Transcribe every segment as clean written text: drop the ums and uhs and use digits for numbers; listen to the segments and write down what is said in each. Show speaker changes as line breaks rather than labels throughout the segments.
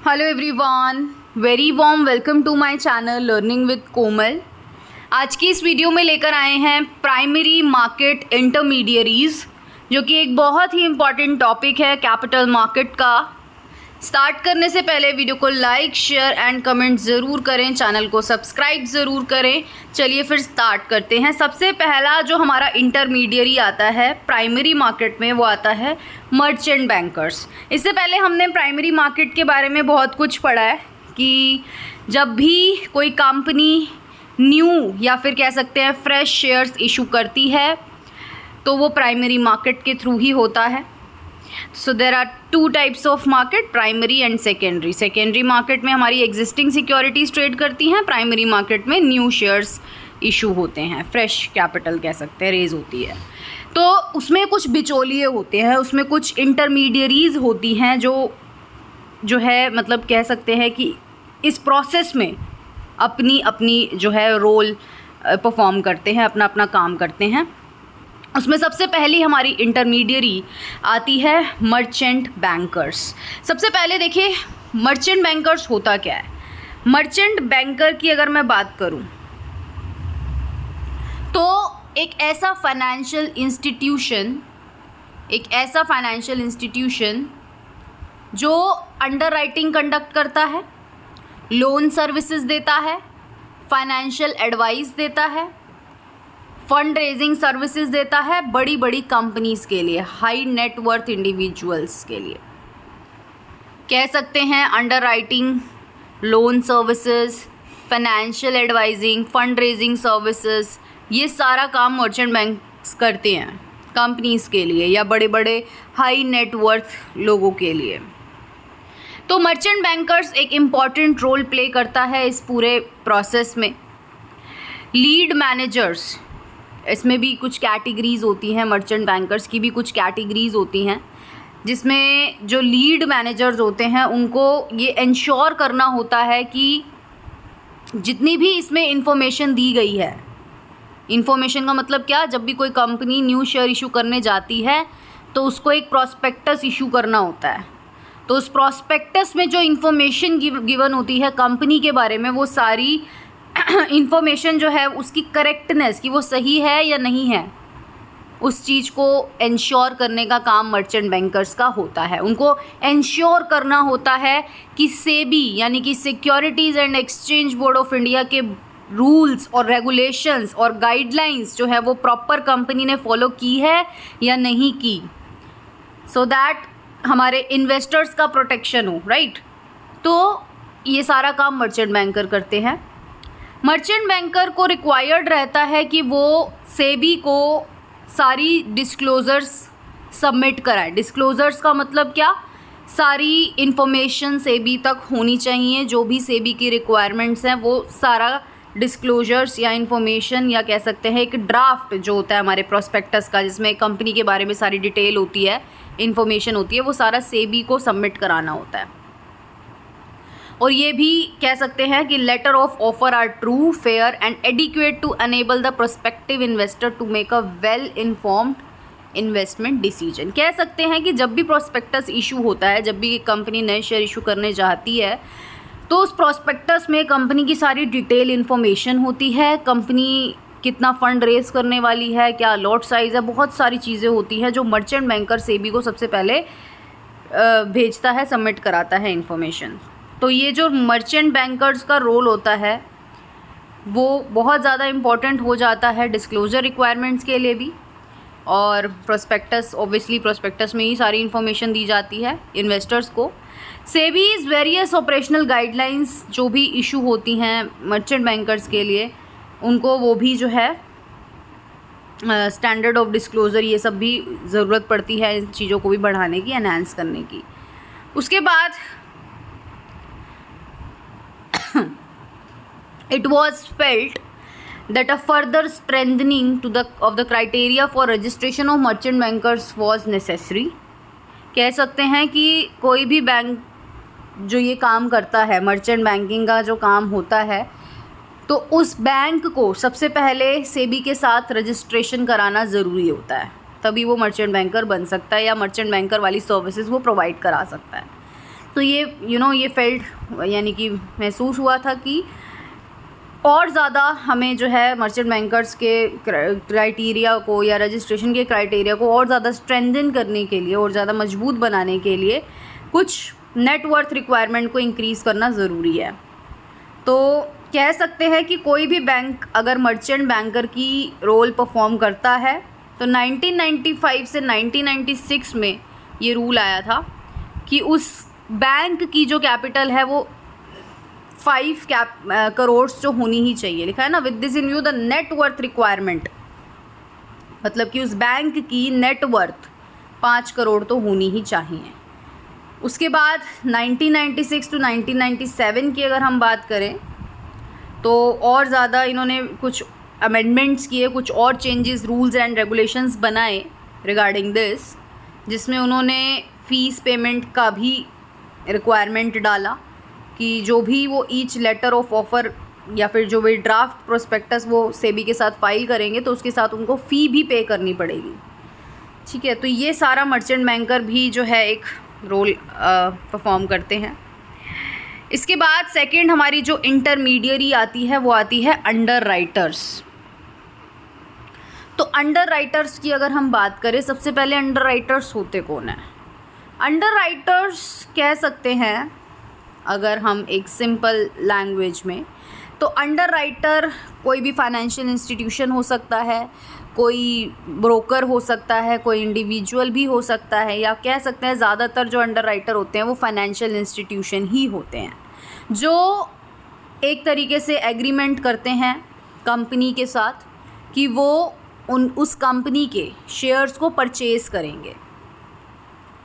Hello everyone, very warm welcome to my channel learning with Komal. आज की इस video में लेकर आए हैं प्राइमरी मार्केट इंटरमीडियरीज, जो कि एक बहुत ही इम्पॉर्टेंट टॉपिक है कैपिटल मार्केट का। स्टार्ट करने से पहले वीडियो को लाइक, शेयर एंड कमेंट ज़रूर करें, चैनल को सब्सक्राइब ज़रूर करें। चलिए फिर स्टार्ट करते हैं। सबसे पहला जो हमारा इंटरमीडियरी आता है प्राइमरी मार्केट में, वो आता है मर्चेंट बैंकर्स। इससे पहले हमने प्राइमरी मार्केट के बारे में बहुत कुछ पढ़ा है कि जब भी कोई कंपनी न्यू या फिर कह सकते हैं फ्रेश शेयर्स इशू करती है तो वो प्राइमरी मार्केट के थ्रू ही होता है। So there are two types of market, primary and secondary. Secondary market में हमारी एग्जिस्टिंग सिक्योरिटीज़ ट्रेड करती हैं, प्राइमरी मार्केट में न्यू शेयर्स इशू होते हैं, फ्रेश कैपिटल कह सकते हैं रेज होती है। तो उसमें कुछ बिचौलिए होते हैं, उसमें कुछ इंटरमीडियरीज होती हैं जो है मतलब कह सकते हैं कि इस प्रोसेस में अपनी अपनी जो है रोल परफॉर्म करते हैं, अपना अपना काम करते हैं। उसमें सबसे पहली हमारी इंटरमीडियरी आती है मर्चेंट बैंकर्स। सबसे पहले देखिए मर्चेंट बैंकर्स होता क्या है। मर्चेंट बैंकर की अगर मैं बात करूं तो एक ऐसा फाइनेंशियल इंस्टीट्यूशन जो अंडरराइटिंग कंडक्ट करता है, लोन सर्विसेज देता है, फाइनेंशियल एडवाइस देता है, फंड रेजिंग सर्विसेज देता है बड़ी बड़ी कंपनीज़ के लिए, हाई नेटवर्थ इंडिविजुअल्स के लिए। कह सकते हैं underwriting, loan services, financial advising, fund raising services, ये सारा काम मर्चेंट बैंक्स करते हैं कंपनीज़ के लिए या बड़े बड़े हाई नेटवर्थ लोगों के लिए। तो मर्चेंट बैंकर्स एक इम्पॉर्टेंट रोल प्ले करता है इस पूरे प्रोसेस में। लीड मैनेजर्स, इसमें भी कुछ कैटेगरीज़ होती हैं, मर्चेंट बैंकर्स की भी कुछ कैटेगरीज़ होती हैं, जिसमें जो लीड मैनेजर्स होते हैं उनको ये इंश्योर करना होता है कि जितनी भी इसमें इंफॉर्मेशन दी गई है, इंफॉर्मेशन का मतलब क्या, जब भी कोई कंपनी न्यू शेयर इशू करने जाती है तो उसको एक प्रॉस्पेक्टस इशू करना होता है। तो उस प्रॉस्पेक्टस में जो इंफॉर्मेशन गिवन होती है कंपनी के बारे में, वो सारी इंफॉर्मेशन जो है उसकी करेक्टनेस, कि वो सही है या नहीं है, उस चीज़ को इंश्योर करने का काम मर्चेंट बैंकर्स का होता है। उनको इंश्योर करना होता है कि सेबी यानी कि securities and exchange board of India के रूल्स और रेगुलेशंस और गाइडलाइंस जो है वो प्रॉपर कंपनी ने फॉलो की है या नहीं की, सो दैट हमारे इन्वेस्टर्स का प्रोटेक्शन हो, राइट। तो ये सारा काम मर्चेंट बैंकर करते हैं। मर्चेंट बैंकर को रिक्वायर्ड रहता है कि वो सेबी को सारी डिस्क्लोज़र्स सबमिट कराए। डिस्क्लोज़र्स का मतलब क्या, सारी इन्फॉर्मेशन सेबी तक होनी चाहिए, जो भी सेबी की रिक्वायरमेंट्स हैं वो सारा डिस्क्लोजर्स या इन्फॉर्मेशन या कह सकते हैं एक ड्राफ्ट जो होता है हमारे प्रोस्पेक्टस का, जिसमें कंपनी के बारे में सारी डिटेल होती है, इन्फॉर्मेशन होती है, वो सारा सेबी को सबमिट कराना होता है। और ये भी कह सकते हैं कि letter of offer are true, fair and adequate to enable the prospective investor to make a well informed investment decision. कह सकते हैं कि जब भी प्रोस्पेक्टस इशू होता है, जब भी कंपनी नए शेयर इशू करने जाती है तो उस प्रोस्पेक्टस में कंपनी की सारी डिटेल इन्फॉर्मेशन होती है, कंपनी कितना फ़ंड रेज करने वाली है, क्या लॉट साइज़ है, बहुत सारी चीज़ें होती हैं जो मर्चेंट बैंकर सेबी को सबसे पहले भेजता है, सबमिट कराता है इन्फॉर्मेशन। तो ये जो मर्चेंट बैंकर्स का रोल होता है वो बहुत ज़्यादा इम्पॉर्टेंट हो जाता है डिस्क्लोजर रिक्वायरमेंट्स के लिए भी। और प्रोस्पेक्टस, ऑब्वियसली प्रोस्पेक्टस में ही सारी इन्फॉर्मेशन दी जाती है इन्वेस्टर्स को। सेबीज वेरियस ऑपरेशनल गाइडलाइंस जो भी इशू होती हैं मर्चेंट बैंकर्स के लिए, उनको वो भी जो है स्टैंडर्ड ऑफ डिस्क्लोज़र, ये सब भी ज़रूरत पड़ती है इन चीज़ों को भी बढ़ाने की, एनहांस करने की। उसके बाद it was felt that a further strengthening of the criteria for registration of merchant bankers was necessary। कह सकते हैं कि कोई भी बैंक जो ये काम करता है, मर्चेंट बैंकिंग का जो काम होता है, तो उस बैंक को सबसे पहले सेबी के साथ रजिस्ट्रेशन कराना ज़रूरी होता है, तभी वो मर्चेंट बैंकर बन सकता है या मर्चेंट बैंकर वाली सर्विसेज वो प्रोवाइड करा सकता है। तो ये ये फेल्ट यानी कि महसूस हुआ था कि और ज़्यादा हमें जो है मर्चेंट बैंकर्स के क्राइटेरिया को या रजिस्ट्रेशन के क्राइटेरिया को और ज़्यादा स्ट्रेंथन करने के लिए और ज़्यादा मजबूत बनाने के लिए कुछ नेटवर्थ रिक्वायरमेंट को इंक्रीज़ करना ज़रूरी है। तो कह सकते हैं कि कोई भी बैंक अगर मर्चेंट बैंकर की रोल परफॉर्म करता है तो 1995 से 1996 में ये रूल आया था कि उस बैंक की जो कैपिटल है वो 5 करोड़ जो होनी ही चाहिए। लिखा है ना, with this in view the net worth requirement, मतलब कि उस बैंक की नेटवर्थ 5 करोड़ तो होनी ही चाहिए। उसके बाद 1996 टू 1997 की अगर हम बात करें तो और ज़्यादा इन्होंने कुछ अमेंडमेंट्स किए, कुछ और चेंजेस, रूल्स एंड रेगुलेशंस बनाए रिगार्डिंग दिस, जिसमें उन्होंने फ़ीस पेमेंट का भी रिक्वायरमेंट डाला कि जो भी वो ईच लेटर ऑफ ऑफ़र या फिर जो भी ड्राफ्ट प्रोस्पेक्टस वो सेबी के साथ फाइल करेंगे तो उसके साथ उनको फ़ी भी पे करनी पड़ेगी। ठीक है, तो ये सारा मर्चेंट बैंकर भी जो है एक रोल परफॉर्म करते हैं। इसके बाद सेकंड हमारी जो इंटरमीडियरी आती है वो आती है अंडर राइटर्स। तो अंडर राइटर्स की अगर हम बात करें, सबसे पहले अंडर राइटर्स होते कौन है? अंडर राइटर्स कह सकते हैं अगर हम एक सिंपल लैंग्वेज में, तो अंडर राइटर कोई भी फाइनेंशियल इंस्टीट्यूशन हो सकता है, कोई ब्रोकर हो सकता है, कोई इंडिविजुअल भी हो सकता है, या कह सकते हैं ज़्यादातर जो अंडर राइटर होते हैं वो फाइनेंशियल इंस्टीट्यूशन ही होते हैं, जो एक तरीके से एग्रीमेंट करते हैं कंपनी के साथ कि वो उस कंपनी के शेयर्स को परचेज़ करेंगे।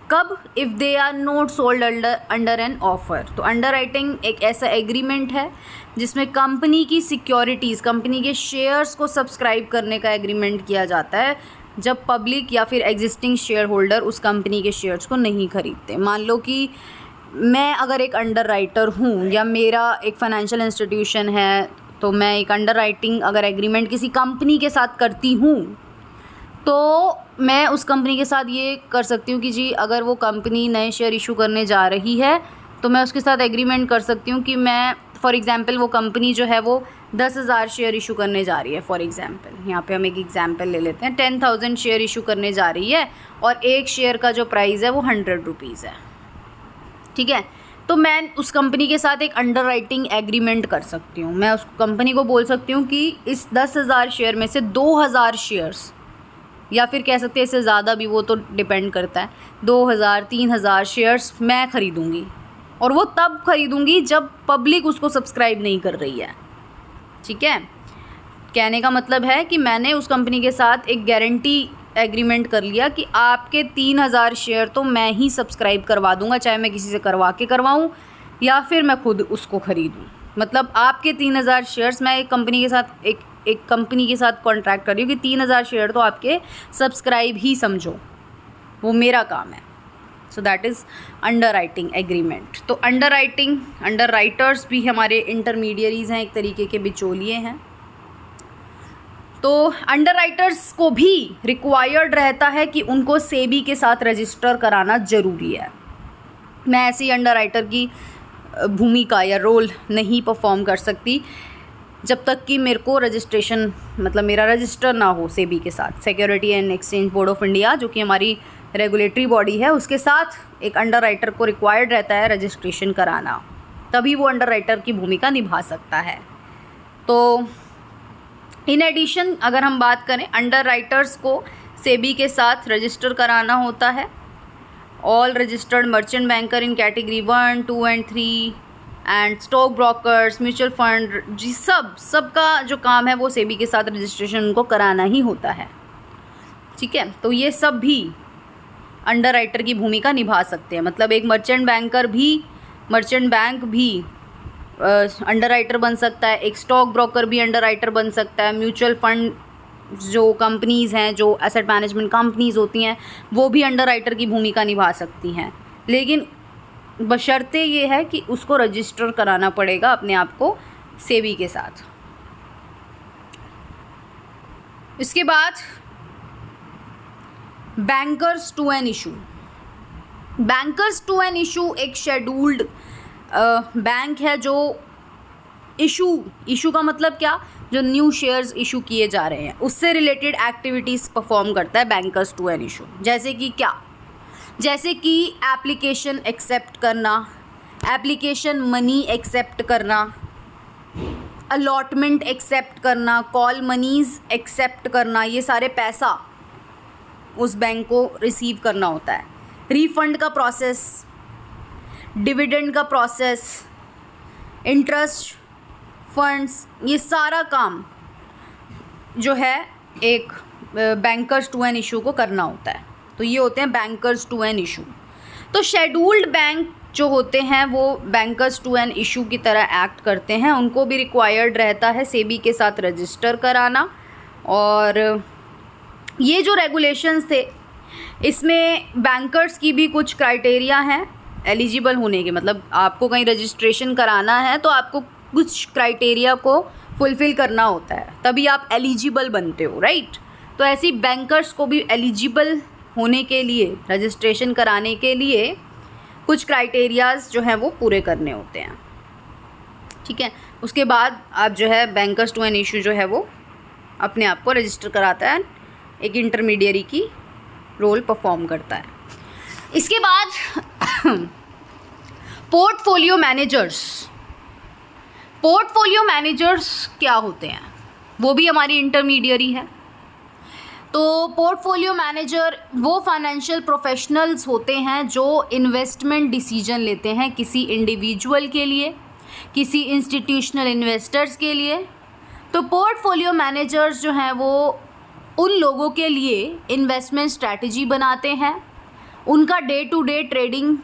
कब? If they are not sold under an offer. तो अंडर राइटिंग एक ऐसा एग्रीमेंट है जिसमें कंपनी की सिक्योरिटीज़, कंपनी के शेयर्स को सब्सक्राइब करने का एग्रीमेंट किया जाता है जब पब्लिक या फिर एग्जिस्टिंग शेयर होल्डर उस कंपनी के शेयर्स को नहीं खरीदते। मान लो कि मैं अगर एक अंडर राइटर हूँ या मेरा एक फाइनेंशियल इंस्टीट्यूशन है, तो मैं एक अंडर राइटिंग अगर एग्रीमेंट किसी कंपनी के साथ करती हूँ तो मैं उस कंपनी के साथ ये कर सकती हूँ कि जी अगर वो कंपनी नए शेयर इशू करने जा रही है तो मैं उसके साथ एग्रीमेंट कर सकती हूँ कि मैं फॉर एग्ज़ाम्पल वो कंपनी जो है वो 10,000 शेयर इशू करने जा रही है। फॉर एग्ज़ाम्पल यहाँ पे हम एक एग्ज़ाम्पल ले लेते हैं, 10,000 शेयर इशू करने जा रही है और एक शेयर का जो प्राइस है वो 100 रुपीज़ है। ठीक है, तो मैं उस कंपनी के साथ एक अंडर राइटिंग एग्रीमेंट कर सकती हूँ। मैं उस कंपनी को बोल सकती हूँ कि इस 10,000 शेयर में से 2,000 शेयर्स, या फिर कह सकते हैं इससे ज़्यादा भी, वो तो डिपेंड करता है, 2,000 3,000 शेयर्स मैं ख़रीदूँगी, और वो तब ख़रीदूँगी जब पब्लिक उसको सब्सक्राइब नहीं कर रही है। ठीक है, कहने का मतलब है कि मैंने उस कंपनी के साथ एक गारंटी एग्रीमेंट कर लिया कि आपके 3,000 शेयर तो मैं ही सब्सक्राइब करवा दूँगा, चाहे मैं किसी से करवा के करवाऊँ या फिर मैं खुद उसको ख़रीदूँ। मतलब आपके 3,000 शेयर्स, मैं एक कंपनी के साथ एक कंपनी के साथ कॉन्ट्रैक्ट कर रही हूँ कि 3,000 शेयर तो आपके सब्सक्राइब ही समझो, वो मेरा काम है। So that is under writing agreement. तो अंडर राइटर्स भी हमारे इंटरमीडियरीज़ हैं, एक तरीके के बिचौलिए हैं। तो अंडर राइटर्स को भी रिक्वायर्ड रहता है कि उनको सेबी के साथ रजिस्टर कराना ज़रूरी है। मैं ऐसी अंडर राइटर की भूमिका या रोल नहीं परफॉर्म कर सकती जब तक कि मेरे को रजिस्ट्रेशन, मतलब मेरा रजिस्टर ना हो सेबी के साथ। Security and exchange board of India जो कि हमारी रेगुलेटरी बॉडी है, उसके साथ एक अंडर राइटर को रिक्वायर्ड रहता है रजिस्ट्रेशन कराना, तभी वो अंडर राइटर की भूमिका निभा सकता है। तो इन एडिशन अगर हम बात करें, अंडर राइटर्स को सेबी के साथ रजिस्टर कराना होता है। All registered merchant banker in category 1, 2 and 3 and stock brokers, mutual fund, जी सबका जो काम है वो सेबी के साथ रजिस्ट्रेशन उनको कराना ही होता है। ठीक है, तो ये सब भी अंडर राइटर की भूमिका निभा सकते हैं। मतलब एक मर्चेंट बैंक भी अंडर राइटर बन सकता है, एक स्टॉक ब्रोकर भी अंडर राइटर बन सकता है, म्यूचुअल फंड जो कंपनीज़ हैं, जो एसेट मैनेजमेंट कंपनीज़ होती हैं, वो भी अंडर राइटर की भूमिका निभा सकती हैं। लेकिन बशर्ते ये है कि उसको रजिस्टर कराना पड़ेगा अपने आप को सेबी के साथ। इसके बाद bankers to an issue. Bankers to an issue एक शेड्यूल्ड बैंक है जो इशू का मतलब क्या, जो न्यू शेयर्स इशू किए जा रहे हैं उससे रिलेटेड एक्टिविटीज़ परफॉर्म करता है बैंकर्स टू एन इशू। जैसे कि क्या, जैसे कि एप्लीकेशन एक्सेप्ट करना, एप्लीकेशन मनी एक्सेप्ट करना, अलॉटमेंट एक्सेप्ट करना, कॉल मनीज़ एक्सेप्ट करना, ये सारे पैसा उस बैंक को रिसीव करना होता है। रिफंड का प्रोसेस, डिविडेंड का प्रोसेस, इंटरेस्ट, फंड्स, ये सारा काम जो है एक बैंकर्स टू एन इशू को करना होता है। तो ये होते हैं बैंकर्स टू एन इशू। तो शेड्यूल्ड बैंक जो होते हैं वो बैंकर्स टू एन इशू की तरह एक्ट करते हैं, उनको भी रिक्वायर्ड रहता है सेबी के साथ रजिस्टर कराना। और ये जो रेगुलेशंस थे इसमें बैंकर्स की भी कुछ क्राइटेरिया हैं एलिजिबल होने के, मतलब आपको कहीं रजिस्ट्रेशन कराना है तो आपको कुछ क्राइटेरिया को फुलफ़िल करना होता है, तभी आप एलिजिबल बनते हो, राइट। तो ऐसी बैंकर्स को भी एलिजिबल होने के लिए, रजिस्ट्रेशन कराने के लिए कुछ क्राइटेरियाज़ जो हैं वो पूरे करने होते हैं, ठीक है। उसके बाद आप जो है बैंकर्स टू एन इशू जो है वो अपने आप को रजिस्टर कराता है, एक इंटरमीडियरी की रोल परफॉर्म करता है। इसके बाद पोर्टफोलियो मैनेजर्स क्या होते हैं, वो भी हमारी इंटरमीडियरी है। तो पोर्टफोलियो मैनेजर वो फाइनेंशियल प्रोफेशनल्स होते हैं जो इन्वेस्टमेंट डिसीजन लेते हैं किसी इंडिविजुअल के लिए, किसी इंस्टीट्यूशनल इन्वेस्टर्स के लिए। तो पोर्टफोलियो मैनेजर्स जो हैं वो उन लोगों के लिए इन्वेस्टमेंट स्ट्रैटेजी बनाते हैं, उनका day to day trading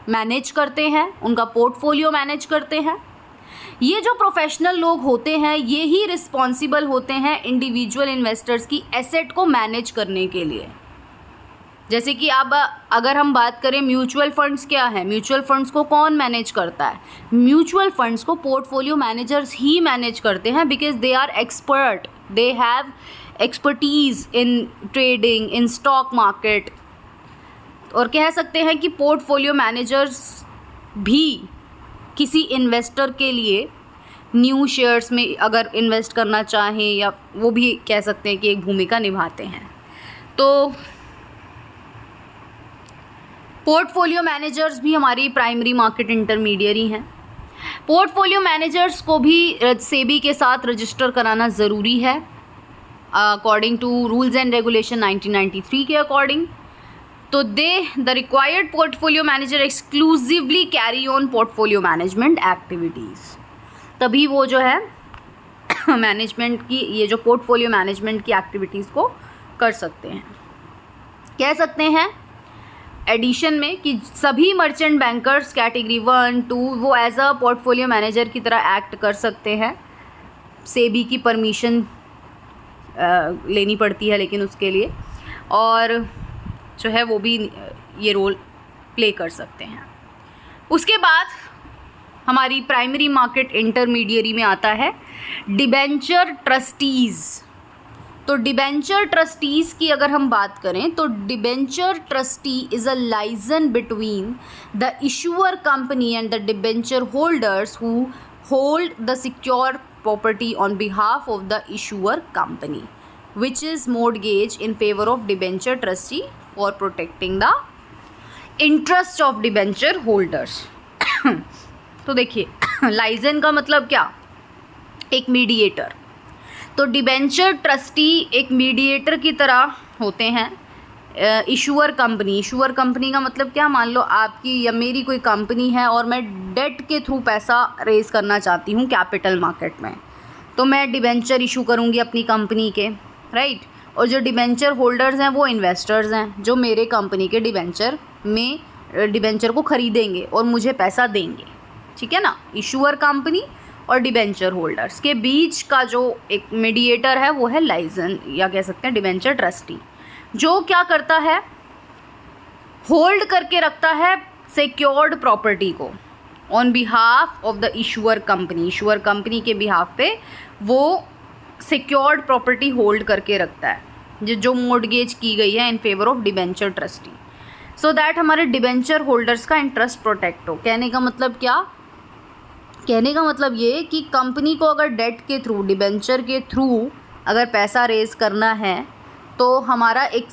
manage करते हैं, उनका पोर्टफोलियो मैनेज करते हैं। ये जो प्रोफेशनल लोग होते हैं ये ही रिस्पॉन्सिबल होते हैं इंडिविजुअल इन्वेस्टर्स की एसेट को मैनेज करने के लिए। जैसे कि अब अगर हम बात करें म्यूचुअल फंड्स क्या है, म्यूचुअल फंड्स को कौन मैनेज करता है, म्यूचुअल फंड्स को पोर्टफोलियो मैनेजर्स ही मैनेज करते हैं, because they are expert, they have expertise in trading, in stock market. और कह सकते हैं कि पोर्टफोलियो मैनेजर्स भी किसी इन्वेस्टर के लिए न्यू शेयर्स में अगर इन्वेस्ट करना चाहें, या वो भी कह सकते हैं कि एक भूमिका निभाते हैं। तो पोर्टफोलियो मैनेजर्स भी हमारी प्राइमरी मार्केट इंटरमीडियरी हैं। पोर्टफोलियो मैनेजर्स को भी सेबी के साथ रजिस्टर कराना ज़रूरी है according to rules and regulation 1993 के अकॉर्डिंग। तो the required portfolio manager exclusively carry on portfolio management activities, तभी वो जो है मैनेजमेंट की, ये जो पोर्टफोलियो मैनेजमेंट की एक्टिविटीज़ को कर सकते हैं। कह सकते हैं एडिशन में कि सभी मर्चेंट बैंकर्स कैटेगरी 1, 2 वो एज अ पोर्टफोलियो मैनेजर की तरह एक्ट कर सकते हैं। सेबी की परमिशन लेनी पड़ती है लेकिन उसके लिए, और जो है वो भी ये रोल प्ले कर सकते हैं। उसके बाद हमारी प्राइमरी मार्केट इंटरमीडियरी में आता है डिबेंचर ट्रस्टीज़। तो डिबेंचर ट्रस्टीज़ की अगर हम बात करें तो debenture trustee is a liaison between the issuer company and the debenture holders who hold the secure property on behalf of the issuer company which is mortgaged in favor of debenture trustee for protecting the interest of debenture holders। तो देखिए liaison का मतलब क्या, एक mediator. तो debenture trustee एक mediator की तरह होते हैं इशूअर कंपनी का मतलब क्या, मान लो आपकी या मेरी कोई कंपनी है और मैं डेट के थ्रू पैसा रेज करना चाहती हूँ कैपिटल मार्केट में, तो मैं डिबेंचर इशू करूँगी अपनी कंपनी के, राइट। और जो डिबेंचर होल्डर्स हैं वो इन्वेस्टर्स हैं जो मेरे कंपनी के डिबेंचर को ख़रीदेंगे और मुझे पैसा देंगे, ठीक है ना। इशूअर कंपनी और डिबेंचर होल्डर्स के बीच का जो एक मीडिएटर है वो है लाइजन, या कह सकते हैं डिबेंचर ट्रस्टी, जो क्या करता है, होल्ड करके रखता है सिक्योर्ड प्रॉपर्टी को on behalf of the issuer company के बिहाफ पे वो सिक्योर्ड प्रॉपर्टी होल्ड करके रखता है जो मोर्टगेज की गई है in favour of debenture trustee. So that हमारे डिबेंचर होल्डर्स का इंटरेस्ट प्रोटेक्ट हो। कहने का मतलब क्या? कहने का मतलब ये कि कंपनी को अगर डेट के थ्रू, डिबेंचर के थ्रू अगर पैसा रेज करना है तो हमारा एक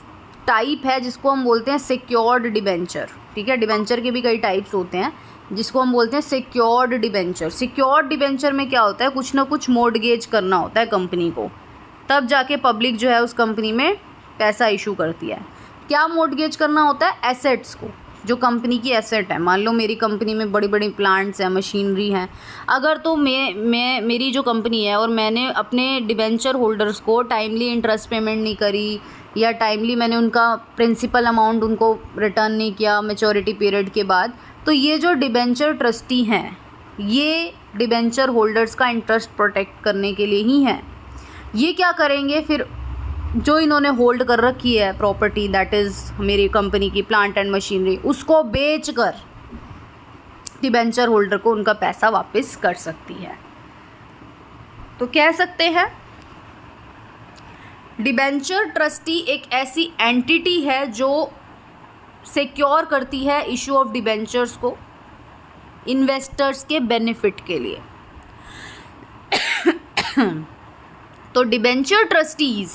टाइप है जिसको हम बोलते हैं सिक्योर्ड डिबेंचर। ठीक है, डिबेंचर के भी कई टाइप्स होते हैं जिसको हम बोलते हैं सिक्योर्ड डिबेंचर। सिक्योर्ड डिबेंचर में क्या होता है, कुछ ना कुछ मॉर्गेज करना होता है कंपनी को, तब जाके पब्लिक जो है उस कंपनी में पैसा इशू करती है। क्या मॉर्गेज करना होता है? एसेट्स को, जो कंपनी की एसेट है। मान लो मेरी कंपनी में बड़ी बड़ी प्लांट्स हैं, मशीनरी हैं, अगर तो मेरी जो कंपनी है और मैंने अपने डिबेंचर होल्डर्स को टाइमली इंटरेस्ट पेमेंट नहीं करी या टाइमली मैंने उनका प्रिंसिपल अमाउंट उनको रिटर्न नहीं किया मैच्योरिटी पीरियड के बाद, तो ये जो डिबेंचर ट्रस्टी हैं ये डिबेंचर होल्डर्स का इंटरेस्ट प्रोटेक्ट करने के लिए ही हैं। ये क्या करेंगे फिर, जो इन्होंने होल्ड कर रखी है प्रॉपर्टी, दैट इज़ मेरी कंपनी की प्लांट एंड मशीनरी, उसको बेचकर डिबेंचर होल्डर को उनका पैसा वापस कर सकती है। तो कह सकते हैं डिबेंचर ट्रस्टी एक ऐसी एंटिटी है जो सिक्योर करती है इशू ऑफ डिबेंचर्स को इन्वेस्टर्स के बेनिफिट के लिए। तो debenture trustees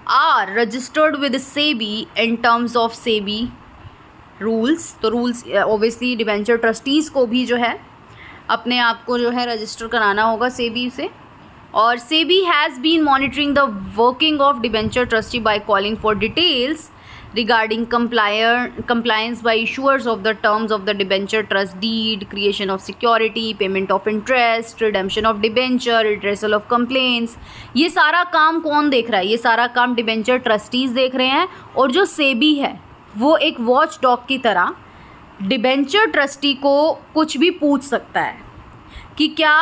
are registered with SEBI in terms of SEBI rules. तो रूल्स ऑब्वियसली डिबेंचर ट्रस्टीज़ को भी जो है अपने आप को जो है रजिस्टर कराना होगा सेबी से। और SEBI has been monitoring the working of debenture trustee by calling for details regarding compliance by issuers of the terms of the debenture trust deed, creation of security, payment of interest, redemption of debenture, redressal of complaints। ये सारा काम कौन देख रहा है? ये सारा काम डिबेंचर ट्रस्टीज़ देख रहे हैं। और जो सेबी है वो एक वॉच डॉग की तरह डिबेंचर ट्रस्टी को कुछ भी पूछ सकता है कि क्या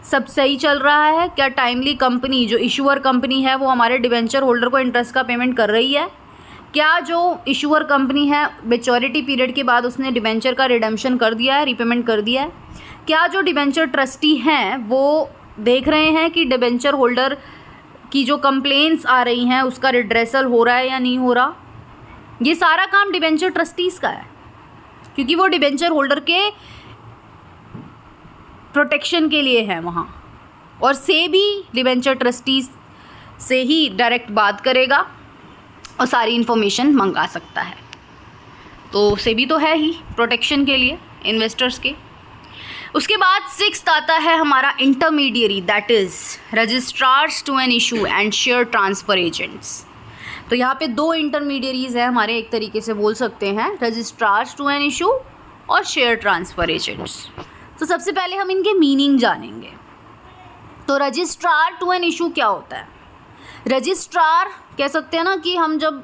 सब सही चल रहा है, क्या टाइमली कंपनी जो इशूअर कंपनी है वो हमारे डिबेंचर होल्डर को इंटरेस्ट का पेमेंट कर रही है, क्या जो इशूअर कंपनी है मैच्योरिटी पीरियड के बाद उसने डिबेंचर का रिडेम्पशन कर दिया है, रीपेमेंट कर दिया है, क्या जो डिबेंचर ट्रस्टी हैं वो देख रहे हैं कि डिबेंचर होल्डर की जो कंप्लेंट्स आ रही हैं उसका रिड्रेसल हो रहा है या नहीं हो रहा। ये सारा काम डिबेंचर ट्रस्टीज़ का है क्योंकि वो डिबेंचर होल्डर के प्रोटेक्शन के लिए है वहाँ। और सेबी डिबेंचर ट्रस्टीज़ से ही डायरेक्ट बात करेगा और सारी इन्फॉर्मेशन मंगा सकता है। तो सेबी तो है ही प्रोटेक्शन के लिए इन्वेस्टर्स के। उसके बाद 6th आता है हमारा intermediary, that is registrars to an issue and share transfer agents. तो यहाँ पे 2 इंटरमीडियरीज हैं हमारे, एक तरीके से बोल सकते हैं, रजिस्ट्रार्स टू एन इशू और शेयर ट्रांसफ़र एजेंट्स। तो सबसे पहले हम इनके मीनिंग जानेंगे। तो रजिस्ट्रार टू एन इशू क्या होता है? रजिस्ट्रार कह सकते हैं ना कि हम जब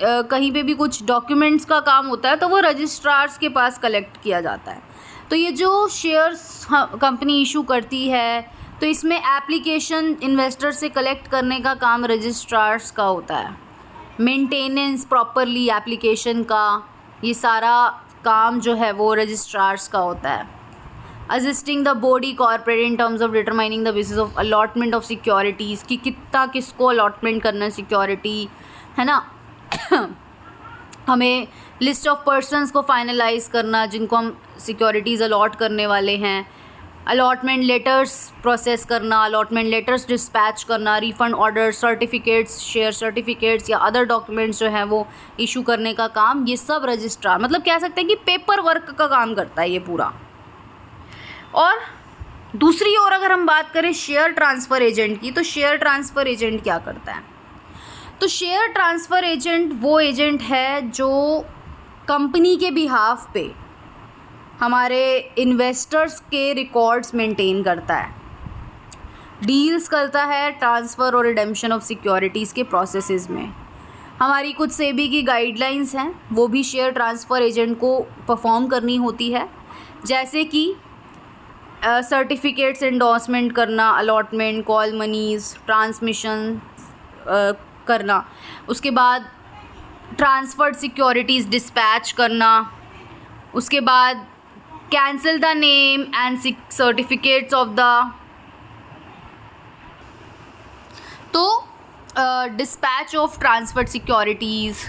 कहीं पे भी कुछ डॉक्यूमेंट्स का काम होता है तो वो रजिस्ट्रार्स के पास कलेक्ट किया जाता है। तो ये जो शेयर्स कंपनी इशू करती है तो इसमें एप्लीकेशन इन्वेस्टर से कलेक्ट करने का काम रजिस्ट्रार्स का होता है। मेंटेनेंस प्रॉपरली एप्लीकेशन का, ये सारा काम जो है वो रजिस्ट्रार्स का होता है। Assisting the body corporate in terms of determining the basis of allotment of securities, कि कितना किसको अलॉटमेंट करना है सिक्योरिटी, है ना। हमें लिस्ट ऑफ पर्सन्स को फाइनलाइज करना जिनको हम सिक्योरिटीज़ अलॉट करने वाले हैं, अलॉटमेंट लेटर्स प्रोसेस करना, अलॉटमेंट लेटर्स डिस्पैच करना, refund order, certificates, share certificates या अदर डॉक्यूमेंट्स जो हैं वो इशू करने का काम, ये सब रजिस्ट्रार, मतलब कह सकते हैं कि पेपर वर्क का काम करता है ये पूरा। और दूसरी ओर अगर हम बात करें शेयर ट्रांसफ़र एजेंट की, तो शेयर ट्रांसफ़र एजेंट क्या करता है? तो शेयर ट्रांसफ़र एजेंट वो एजेंट है जो कंपनी के बिहाफ पे हमारे इन्वेस्टर्स के रिकॉर्ड्स मेंटेन करता है, डील्स करता है ट्रांसफ़र और रिडेम्पशन ऑफ सिक्योरिटीज़ के प्रोसेसेस में। हमारी कुछ सेबी की गाइडलाइंस हैं वो भी शेयर ट्रांसफ़र एजेंट को परफॉर्म करनी होती है, जैसे कि सर्टिफिकेट्स एंडोर्समेंट करना, अलॉटमेंट, कॉल मनीज़, ट्रांसमिशन करना, उसके बाद ट्रांसफर्ड सिक्योरिटीज़ डिस्पैच करना, उसके बाद cancel the name and certificates of the, तो डिस्पैच ऑफ ट्रांसफर्ड सिक्योरिटीज़,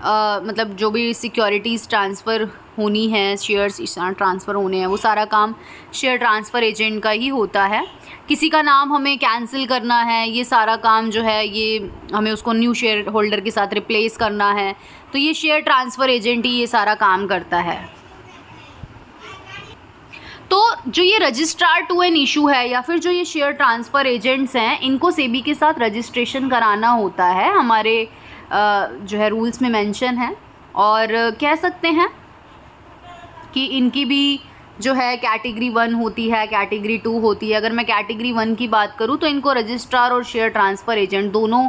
मतलब जो भी सिक्योरिटीज़ ट्रांसफ़र होनी है, शेयर्स ट्रांसफ़र होने हैं, वो सारा काम शेयर ट्रांसफ़र एजेंट का ही होता है। किसी का नाम हमें कैंसिल करना है, ये सारा काम जो है ये हमें उसको न्यू शेयर होल्डर के साथ रिप्लेस करना है, तो ये शेयर ट्रांसफ़र एजेंट ही ये सारा काम करता है। तो जो ये रजिस्ट्रार टू एन इशू है या फिर जो ये शेयर ट्रांसफ़र एजेंट्स हैं, इनको सेबी के साथ रजिस्ट्रेशन कराना होता है, हमारे जो है रूल्स में मेंशन है। और कह सकते हैं कि इनकी भी जो है कैटेगरी 1 होती है, कैटेगरी 2 होती है। अगर मैं कैटेगरी 1 की बात करूँ तो इनको रजिस्ट्रार और शेयर ट्रांसफ़र एजेंट दोनों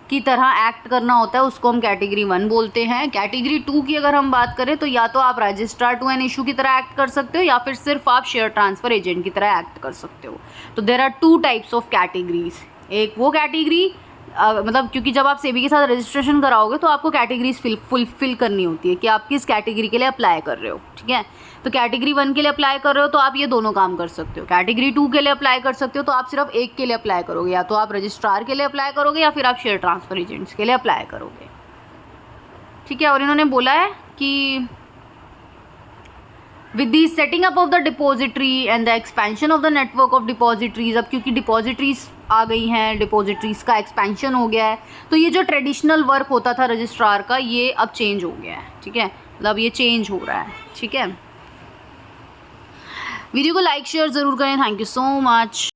की तरह एक्ट करना होता है, उसको हम कैटेगरी 1 बोलते हैं। कैटेगरी 2 की अगर हम बात करें तो या तो आप रजिस्ट्रार टू एन इशू की तरह एक्ट कर सकते हो या फिर सिर्फ आप शेयर ट्रांसफ़र एजेंट की तरह एक्ट कर सकते हो। तो there are 2 types of categories. एक वो कैटेगरी मतलब क्योंकि जब आप सेबी के साथ रजिस्ट्रेशन कराओगे तो आपको कैटेगरीज फुलफिल करनी होती है कि आप किस कैटेगरी के लिए अप्लाई कर रहे हो, ठीक है। तो कैटेगरी 1 के लिए अप्लाई कर रहे हो तो आप ये दोनों काम कर सकते हो। कैटेगरी 2 के लिए अप्लाई कर सकते हो तो आप सिर्फ एक के लिए अप्लाई करोगे, या तो आप रजिस्ट्रार के लिए अप्लाई करोगे या फिर आप शेयर ट्रांसफ़र एजेंट्स के लिए अप्लाई करोगे, ठीक है। और इन्होंने बोला है कि with the setting up of the depository and the expansion of the network of depositories, अब क्योंकि डिपॉजिटरीज आ गई हैं, डिपॉजिटरीज का एक्सपेंशन हो गया है, तो ये जो ट्रेडिशनल वर्क होता था रजिस्ट्रार का ये अब चेंज हो गया है, ठीक है। मतलब ये चेंज हो रहा है, ठीक है। वीडियो को लाइक शेयर ज़रूर करें। Thank you so much.